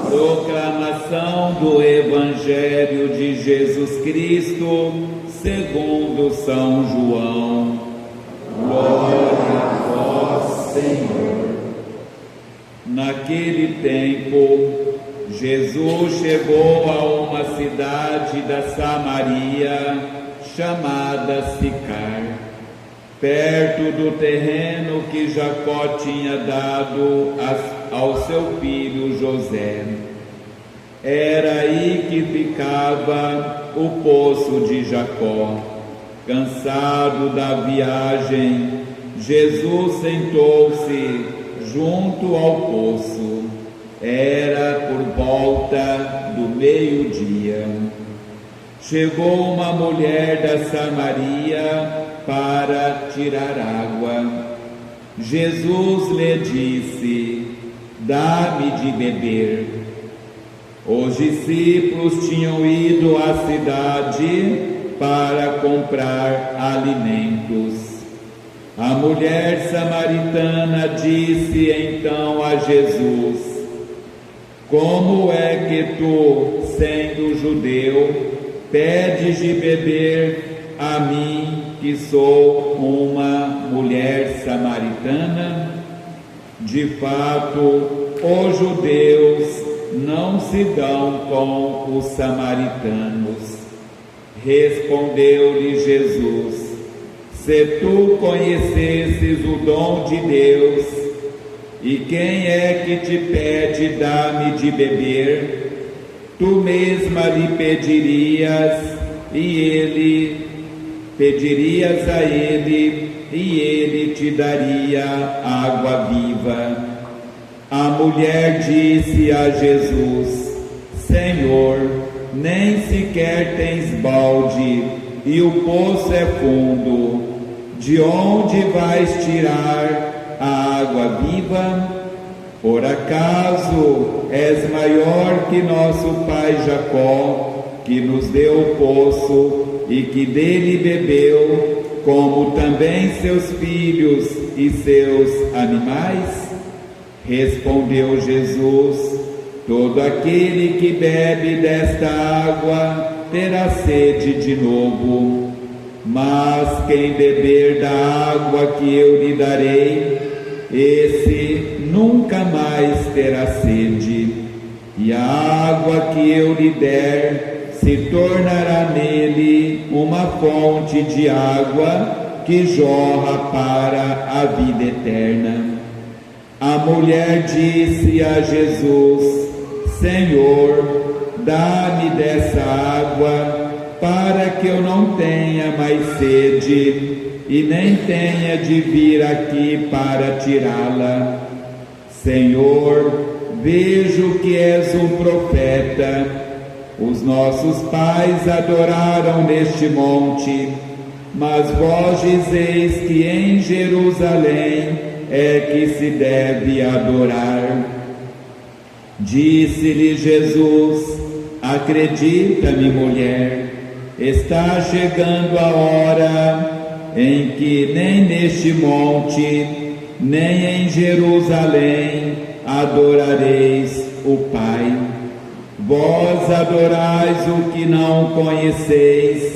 Proclamação do Evangelho de Jesus Cristo, segundo São João. Glória a vós, Senhor. Naquele tempo, Jesus chegou a uma cidade da Samaria, chamada Sicar, perto do terreno que Jacó tinha dado ao seu filho José. Era aí que ficava o poço de Jacó. Cansado da viagem, Jesus sentou-se junto ao poço. Era por volta do meio-dia. Chegou uma mulher da Samaria para tirar água. Jesus lhe disse: dá-me de beber. Os discípulos tinham ido à cidade para comprar alimentos. A mulher samaritana disse então a Jesus: como é que tu, sendo judeu, pedes de beber a mim, que sou uma mulher samaritana? De fato, os judeus não se dão com os samaritanos. Respondeu-lhe Jesus: se tu conhecesses o dom de Deus, e quem é que te pede dá-me de beber, tu mesma lhe pedirias a ele, e ele te daria água viva. A mulher disse a Jesus: Senhor, nem sequer tens balde, e o poço é fundo. De onde vais tirar a água viva? Por acaso és maior que nosso pai Jacó, que nos deu o poço e que dele bebeu, como também seus filhos e seus animais? Respondeu Jesus: todo aquele que bebe desta água terá sede de novo, mas quem beber da água que eu lhe darei, esse nunca mais terá sede, e a água que eu lhe der se tornará nele uma fonte de água que jorra para a vida eterna. A mulher disse a Jesus: Senhor, dá-me dessa água, para que eu não tenha mais sede, e nem tenha de vir aqui para tirá-la. Senhor, vejo que és um profeta. Os nossos pais adoraram neste monte, mas vós dizeis que em Jerusalém é que se deve adorar. Disse-lhe Jesus: acredita-me, mulher, está chegando a hora em que nem neste monte, nem em Jerusalém adorareis o Pai. Vós adorais o que não conheceis,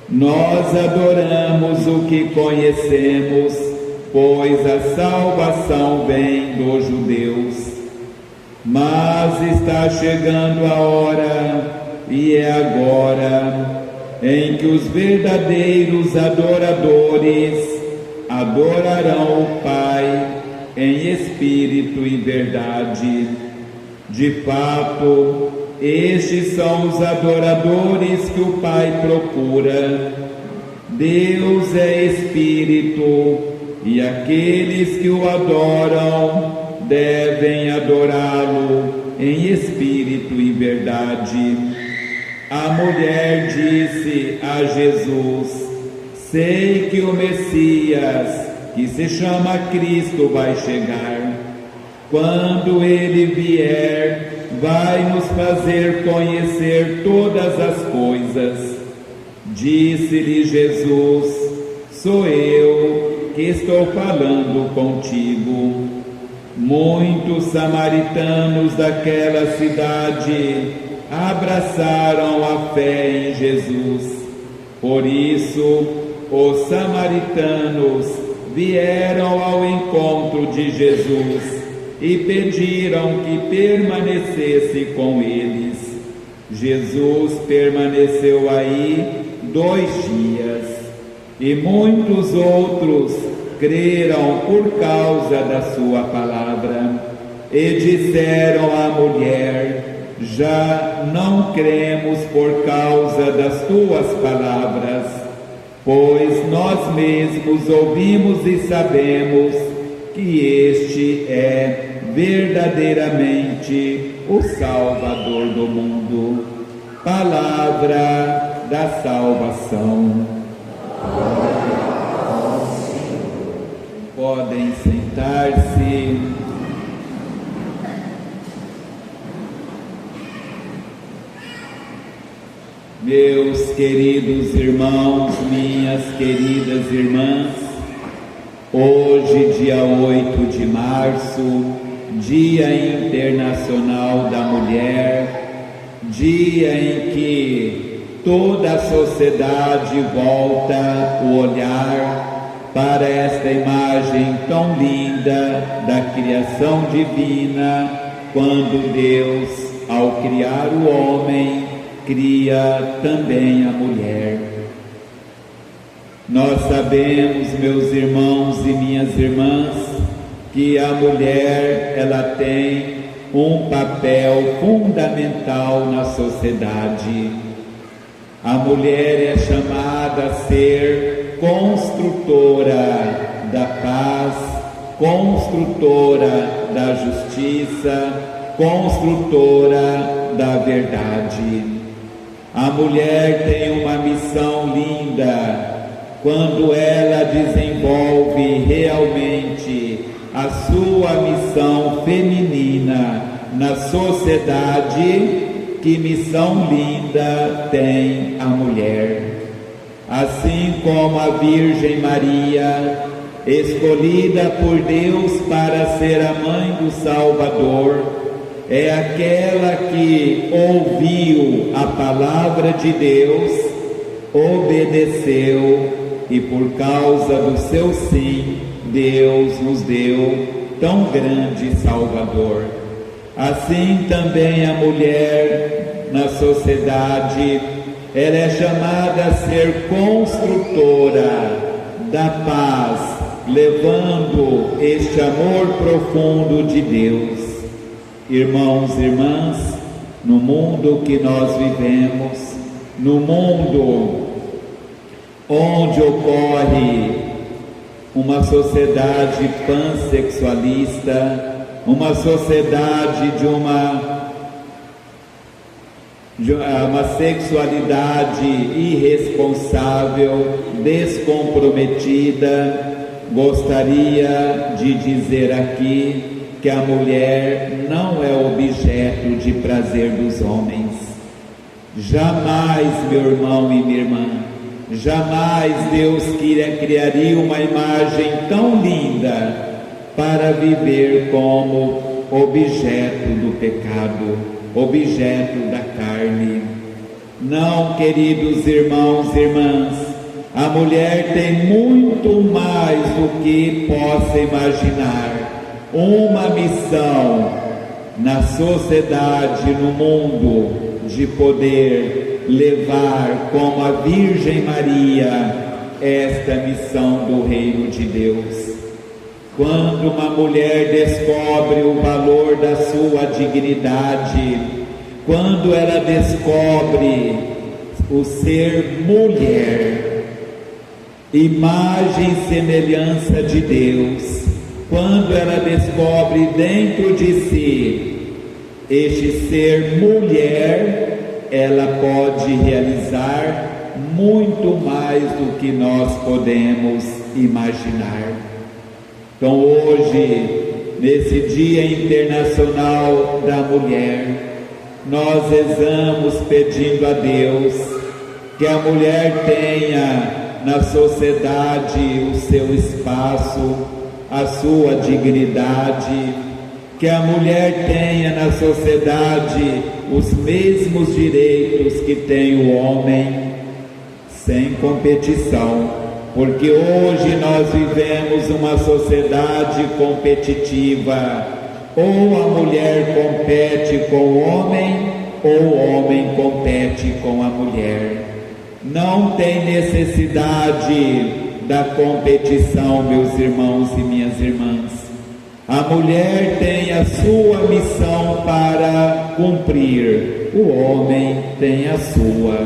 nós adoramos o que conhecemos, pois a salvação vem dos judeus. Mas está chegando a hora, e é agora, em que os verdadeiros adoradores adorarão o Pai em espírito e verdade. De fato, estes são os adoradores que o Pai procura. Deus é espírito, e aqueles que o adoram devem adorá-lo em espírito e verdade. A mulher disse a Jesus: sei que o Messias, que se chama Cristo, vai chegar. Quando ele vier, vai nos fazer conhecer todas as coisas. Disse-lhe Jesus: sou eu que estou falando contigo. Muitos samaritanos daquela cidade abraçaram a fé em Jesus. Por isso, os samaritanos vieram ao encontro de Jesus e pediram que permanecesse com eles. Jesus permaneceu aí 2 dias, e muitos outros creram por causa da sua palavra, e disseram à mulher: já não cremos por causa das tuas palavras, pois nós mesmos ouvimos e sabemos que este é verdadeiramente o Salvador do mundo. Palavra da salvação. Podem sentar-se. Meus queridos irmãos, minhas queridas irmãs, hoje, dia 8 de março, Dia Internacional da Mulher, dia em que toda a sociedade volta o olhar para esta imagem tão linda da criação divina, quando Deus, ao criar o homem, cria também a mulher. Nós sabemos, meus irmãos e minhas irmãs, que a mulher, ela tem um papel fundamental na sociedade. A mulher é chamada a ser construtora da paz, construtora da justiça, construtora da verdade. A mulher tem uma missão linda quando ela desenvolve realmente a sua missão feminina na sociedade. Que missão linda tem a mulher! Assim como a Virgem Maria, escolhida por Deus para ser a mãe do Salvador, é aquela que ouviu a palavra de Deus, obedeceu, e por causa do seu sim, Deus nos deu tão grande Salvador. Assim também a mulher na sociedade, ela é chamada a ser construtora da paz, levando este amor profundo de Deus. Irmãos e irmãs, no mundo que nós vivemos, no mundo onde ocorre uma sociedade pansexualista, uma sociedade de uma sexualidade irresponsável, descomprometida, gostaria de dizer aqui que a mulher não é objeto de prazer dos homens. Jamais, meu irmão e minha irmã, jamais Deus criaria uma imagem tão linda para viver como objeto do pecado, objeto da carne. Não, queridos irmãos e irmãs, a mulher tem muito mais do que possa imaginar. Uma missão na sociedade, no mundo, de poder levar como a Virgem Maria esta missão do reino de Deus. Quando uma mulher descobre o valor da sua dignidade, quando ela descobre o ser mulher, imagem e semelhança de Deus, quando ela descobre dentro de si este ser mulher, ela pode realizar muito mais do que nós podemos imaginar. Então hoje, nesse Dia Internacional da Mulher, nós rezamos pedindo a Deus que a mulher tenha na sociedade o seu espaço, a sua dignidade, que a mulher tenha na sociedade os mesmos direitos que tem o homem, sem competição, porque hoje nós vivemos uma sociedade competitiva, ou a mulher compete com o homem, ou o homem compete com a mulher. Não tem necessidade da competição, meus irmãos e minhas irmãs. A mulher tem a sua missão para cumprir, o homem tem a sua.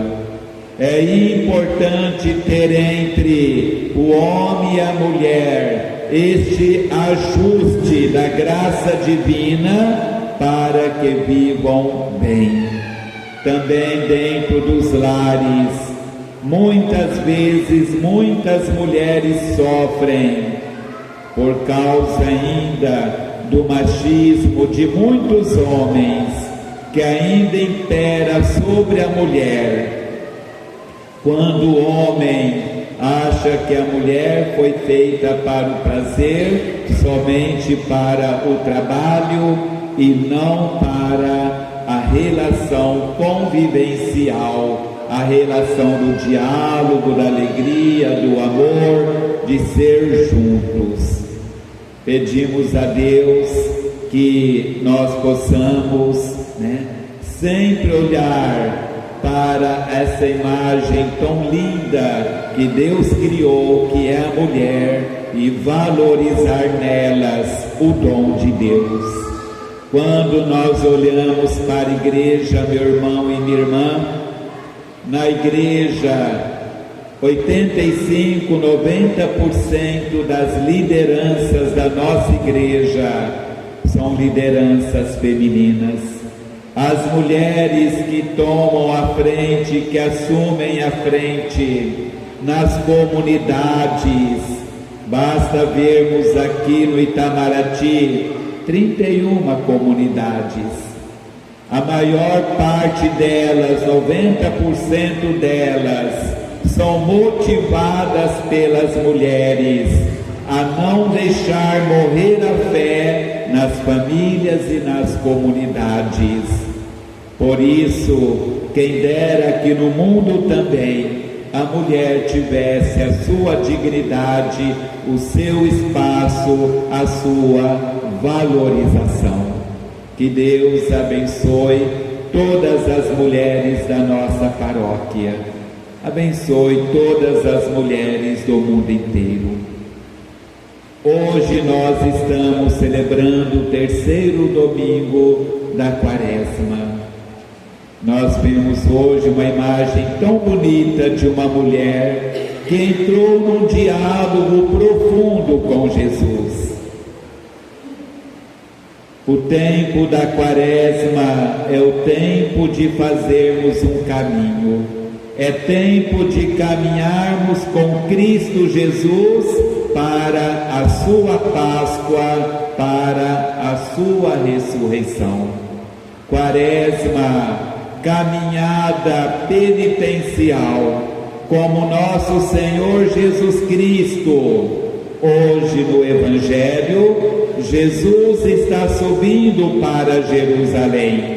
É importante ter entre o homem e a mulher este ajuste da graça divina para que vivam bem. Também dentro dos lares, muitas vezes, muitas mulheres sofrem por causa ainda do machismo de muitos homens que ainda impera sobre a mulher. Quando o homem acha que a mulher foi feita para o prazer, somente para o trabalho e não para a relação convivencial, a relação do diálogo, da alegria, do amor, de ser juntos. Pedimos a Deus que nós possamos, sempre olhar para essa imagem tão linda que Deus criou, que é a mulher, e valorizar nelas o dom de Deus. Quando nós olhamos para a igreja, meu irmão e minha irmã, na igreja 85, 90% das lideranças da nossa igreja são lideranças femininas. As mulheres que tomam a frente, que assumem a frente nas comunidades, basta vermos aqui no Itamaraty 31 comunidades. A maior parte delas, 90% delas, são motivadas pelas mulheres a não deixar morrer a fé nas famílias e nas comunidades. Por isso, quem dera que no mundo também a mulher tivesse a sua dignidade, o seu espaço, a sua valorização. Que Deus abençoe todas as mulheres da nossa paróquia. Abençoe todas as mulheres do mundo inteiro. Hoje nós estamos celebrando o terceiro domingo da Quaresma. Nós vemos hoje uma imagem tão bonita de uma mulher que entrou num diálogo profundo com Jesus. O tempo da Quaresma é o tempo de fazermos um caminho. É tempo de caminharmos com Cristo Jesus para a sua Páscoa, para a sua ressurreição. Quaresma, caminhada penitencial, como nosso Senhor Jesus Cristo. Hoje no Evangelho, Jesus está subindo para Jerusalém.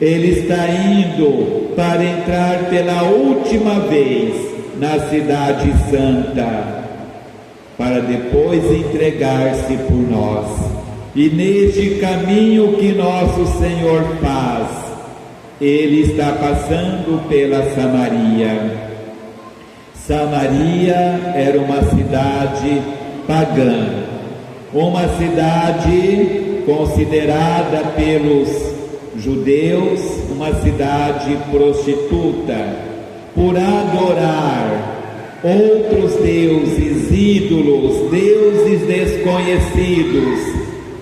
Ele está indo para entrar pela última vez na Cidade Santa, para depois entregar-se por nós. E neste caminho que nosso Senhor faz, Ele está passando pela Samaria. Samaria era uma cidade pagã, uma cidade considerada pelos judeus uma cidade prostituta, por adorar outros deuses, ídolos, deuses desconhecidos,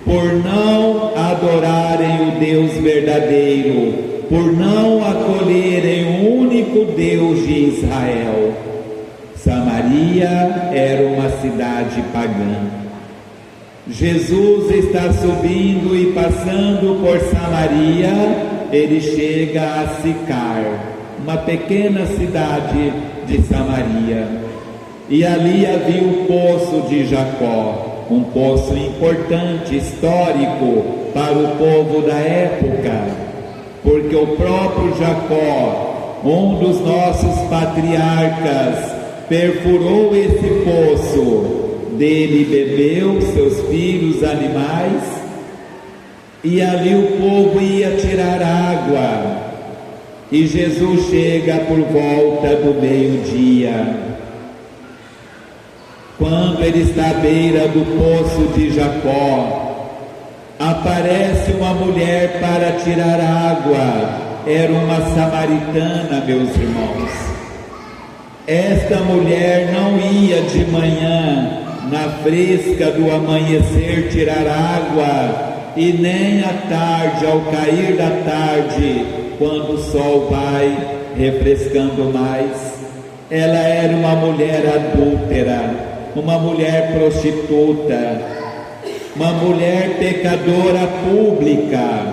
por não adorarem o Deus verdadeiro, por não acolherem o único Deus de Israel. Samaria era uma cidade pagã. Jesus está subindo e passando por Samaria. Ele chega a Sicar, uma pequena cidade de Samaria, e ali havia o poço de Jacó. um poço importante, histórico para o povo da época, porque o próprio Jacó, um dos nossos patriarcas, perfurou esse poço, dele bebeu seus filhos, animais, e ali o povo ia tirar água. E Jesus chega por volta do meio-dia. Quando ele está à beira do poço de Jacó, aparece uma mulher para tirar água. Era uma samaritana, meus irmãos. Esta mulher não ia de manhã, na fresca do amanhecer, tirar água, e nem à tarde, ao cair da tarde, quando o sol vai refrescando mais. Ela era uma mulher adúltera, uma mulher prostituta, uma mulher pecadora pública,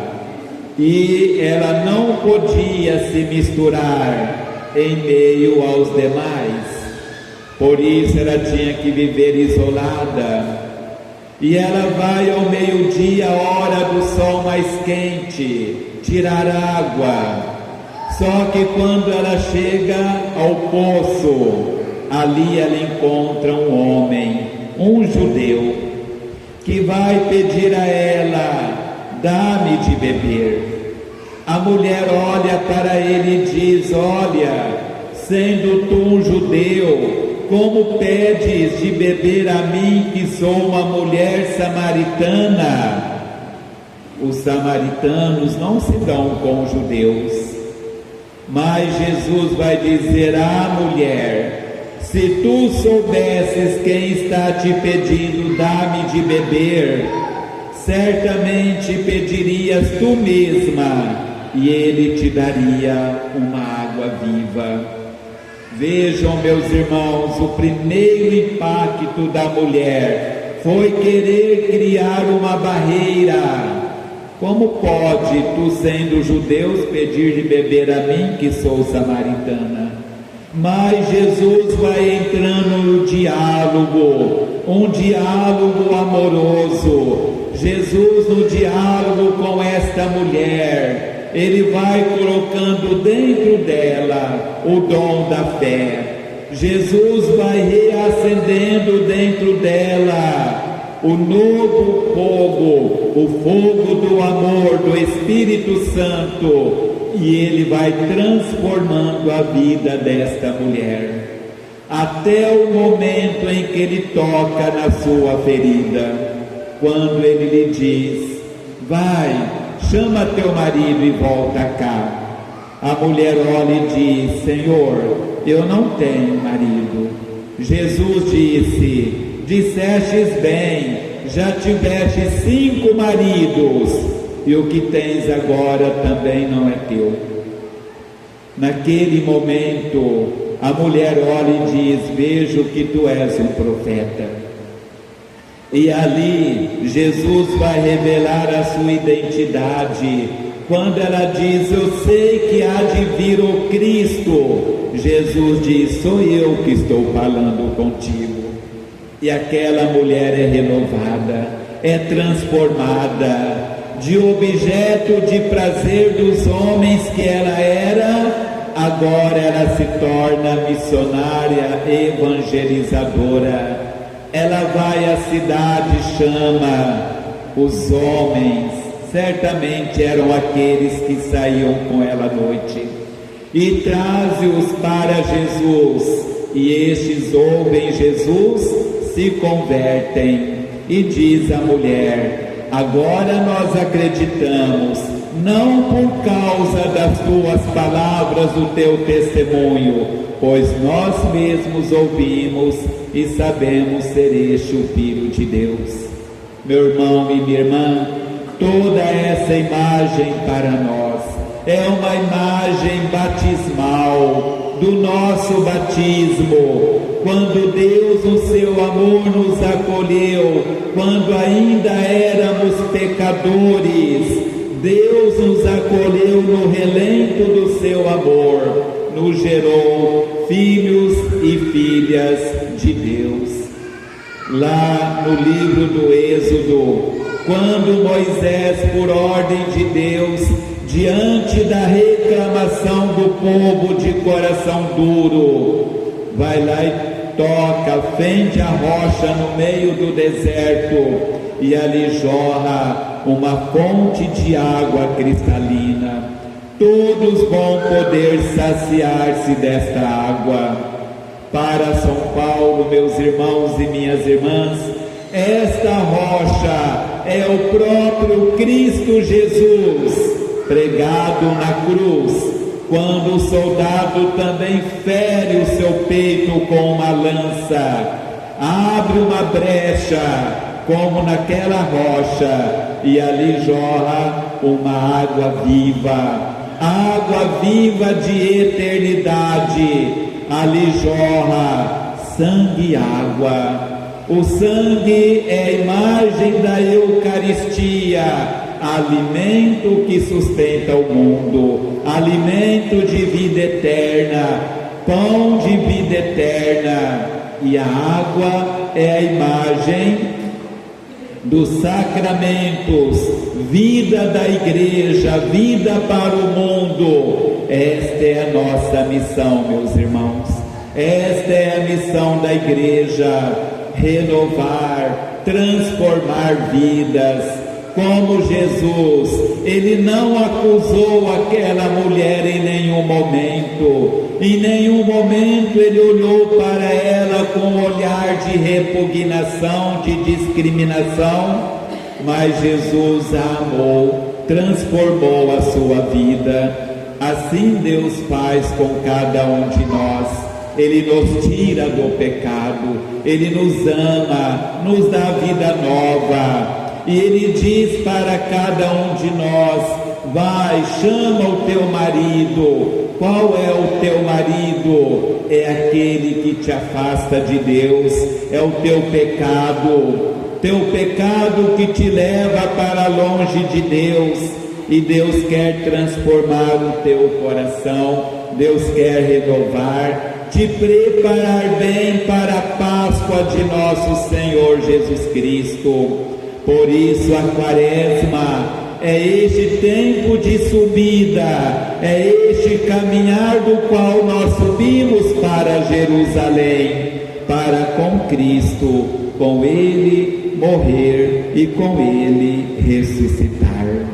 e ela não podia se misturar em meio aos demais. Por isso ela tinha que viver isolada. E ela vai ao meio-dia, hora do sol mais quente, tirar água. Só que quando ela chega ao poço, ali ela encontra um homem, um judeu, que vai pedir a ela: dá-me de beber. A mulher olha para ele e diz: olha, sendo tu um judeu, como pedes de beber a mim, que sou uma mulher samaritana? Os samaritanos não se dão com os judeus, mas Jesus vai dizer à mulher: se tu soubesses quem está te pedindo, dá-me de beber, certamente pedirias tu mesma, e ele te daria uma água viva. Vejam, meus irmãos, o primeiro impacto da mulher foi querer criar uma barreira. Como pode tu, sendo judeus, pedir de beber a mim, que sou samaritana? Mas Jesus vai entrando no diálogo, um diálogo amoroso. Jesus, no diálogo com esta mulher, ele vai colocando dentro dela o dom da fé. Jesus vai reacendendo dentro dela o novo fogo, o fogo do amor, do Espírito Santo, e ele vai transformando a vida desta mulher, até o momento em que ele toca na sua ferida, quando ele lhe diz: vai, chama teu marido e volta cá. A mulher olha e diz: Senhor, eu não tenho marido. Jesus disse: dissestes bem, já tiveste 5 maridos, e o que tens agora também não é teu. Naquele momento, a mulher olha e diz: vejo que tu és um profeta. E ali Jesus vai revelar a sua identidade, quando ela diz: eu sei que há de vir o Cristo. Jesus diz: sou eu que estou falando contigo. E aquela mulher é renovada, é transformada, de objeto de prazer dos homens que ela era, agora ela se torna missionária, evangelizadora. Ela vai à cidade, chama os homens, certamente eram aqueles que saíam com ela à noite, e traz-os para Jesus, e estes ouvem Jesus, se convertem, e diz a mulher: agora nós acreditamos, não por causa das tuas palavras, do teu testemunho, pois nós mesmos ouvimos e sabemos ser este o Filho de Deus. Meu irmão e minha irmã, toda essa imagem para nós é uma imagem batismal do nosso batismo, quando Deus, no seu amor, nos acolheu, quando ainda éramos pecadores. Deus nos acolheu no relento do seu amor, nos gerou filhos e filhas de Deus. lá no livro do Êxodo, quando Moisés, por ordem de Deus, diante da reclamação do povo de coração duro, vai lá e toca, fende a rocha no meio do deserto, e ali jorra uma fonte de água cristalina. Todos vão poder saciar-se desta água. Para São Paulo, meus irmãos e minhas irmãs, esta rocha é o próprio Cristo Jesus, pregado na cruz, quando o soldado também fere o seu peito com uma lança, abre uma brecha, como naquela rocha, e ali jorra uma água viva de eternidade. Ali jorra sangue e água. O sangue é a imagem da Eucaristia, alimento que sustenta o mundo, alimento de vida eterna, pão de vida eterna. E a água é a imagem dos sacramentos, vida da igreja, vida para o mundo. Esta é a nossa missão, meus irmãos. Esta é a missão da igreja: renovar, transformar vidas. Como Jesus, ele não acusou aquela mulher em nenhum momento. Em nenhum momento ele olhou para ela com um olhar de repugnação, de discriminação, mas Jesus a amou, transformou a sua vida. Assim Deus faz com cada um de nós. Ele nos tira do pecado, Ele nos ama, nos dá vida nova. E Ele diz para cada um de nós: vai, chama o teu marido. Qual é o teu marido? É aquele que te afasta de Deus, é o teu pecado que te leva para longe de Deus. E Deus quer transformar o teu coração, Deus quer renovar, te preparar bem para a Páscoa de nosso Senhor Jesus Cristo. Por isso a Quaresma é este tempo de subida, é este caminhar do qual nós subimos para Jerusalém, para com Cristo, com Ele morrer e com Ele ressuscitar.